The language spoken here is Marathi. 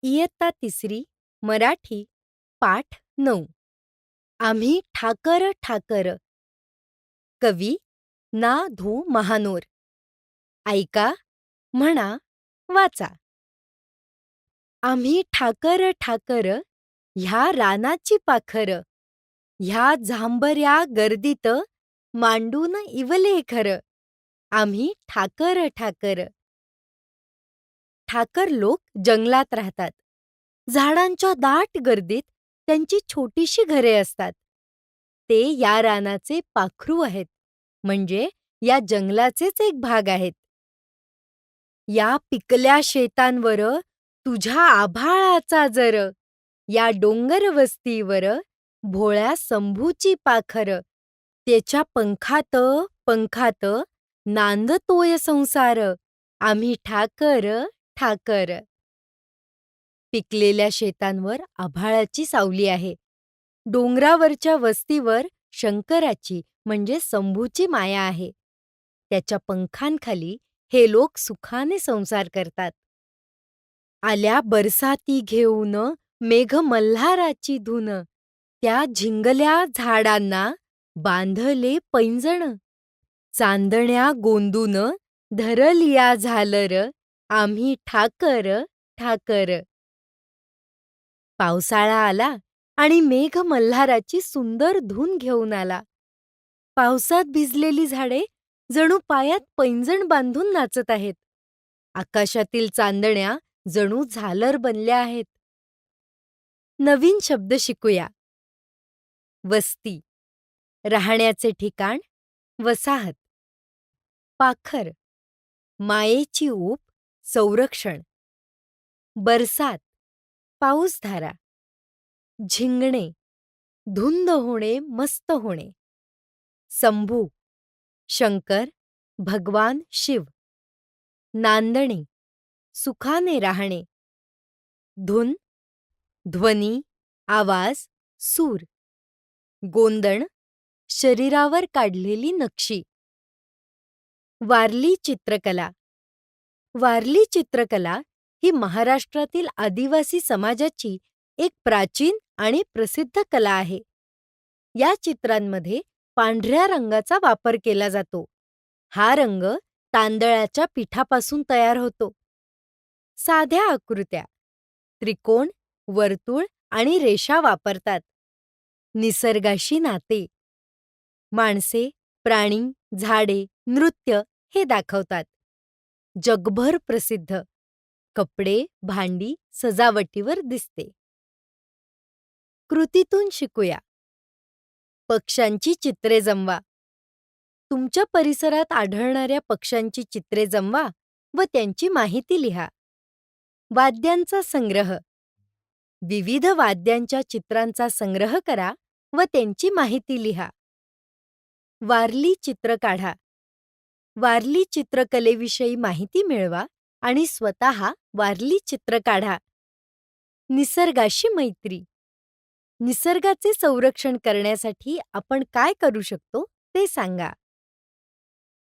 इयत्ता तिसरी मराठी पाठ 9. आम्ही ठाकर ठाकर. कवी ना. धो. महानोर. ऐका, म्हणा, वाचा. आम्ही ठाकर ठाकर ह्या रानाची पाखर, ह्या झांबऱ्या गर्दीत मांडून इवले खर. आम्ही ठाकर ठाकर. ठाकर लोक जंगलात राहतात. झाडांच्या दाट गर्दीत त्यांची छोटीशी घरे असतात. ते या रानाचे पाखरू आहेत, म्हणजे या जंगलाचेच एक भाग आहेत. या पिकल्या शेतांवर तुझ्या आभाळाचा जर, या डोंगर वस्तीवर भोळ्या शंभूची पाखर. त्याच्या पंखात पंखात नांदतोय संसार. आम्ही ठाकर ठाकर. पिकलेल्या शेतांवर आभाळाची सावली आहे. डोंगरावरच्या वस्तीवर शंकराची म्हणजे शंभूची माया आहे. त्याच्या पंखांखाली हे लोक सुखाने संसार करतात. आल्या बरसाती घेऊन मेघ मल्हाराची धून, त्या झिंगल्या झाडांना बांधले पैंजण. चांदण्या गोंदून धरलिया झालर. आम्ही ठाकर ठाकर. पावसाळा आला आणि मेघ मल्हाराची सुंदर धून घेऊन आला. पावसात भिजलेली झाडे जणू पायात पैंजण बांधून नाचत आहेत. आकाशातील चांदण्या जणू झालर बनल्या आहेत. नवीन शब्द शिकूया. वस्ती, राहण्याचे ठिकाण, वसाहत. पाखर, मायेची ऊब, संरक्षण. बरसात, पाऊसधारा. झिंगणे, धुंद होणे, मस्त होणे. शंभू, शंकर, भगवान शिव. नांदणे, सुखाने राहणे. धुन, ध्वनी, आवाज, सूर. गोंदण, शरीरावर काढलेली नक्षी. वारली चित्रकला. वारली चित्रकला ही महाराष्ट्रातील आदिवासी समाजाची एक प्राचीन आणि प्रसिद्ध कला आहे. या चित्रांमध्ये पांढऱ्या रंगाचा वापर केला जातो. हा रंग तांदळाच्या पिठापासून तयार होतो. साध्या आकृत्या, त्रिकोण, वर्तुळ आणि रेषा वापरतात. निसर्गाशी नाते. माणसे, प्राणी, झाडे, नृत्य हे दाखवतात. जगभर प्रसिद्ध. कपडे, भांडी, सजावटीवर दिसते. कृतीतून शिकूया. पक्ष्यांची चित्रे जमवा. तुमच्या परिसरात आढळणाऱ्या पक्ष्यांची चित्रे जमवा व त्यांची माहिती लिहा. वाद्यांचा संग्रह. विविध वाद्यांच्या चित्रांचा संग्रह करा व त्यांची माहिती लिहा. वारली चित्र काढा. वारली चित्रकलेविषयी माहिती मिळवा आणि स्वतः वारली चित्र काढा. निसर्गाशी मैत्री. निसर्गाचे संरक्षण करण्यासाठी आपण काय करू शकतो ते सांगा.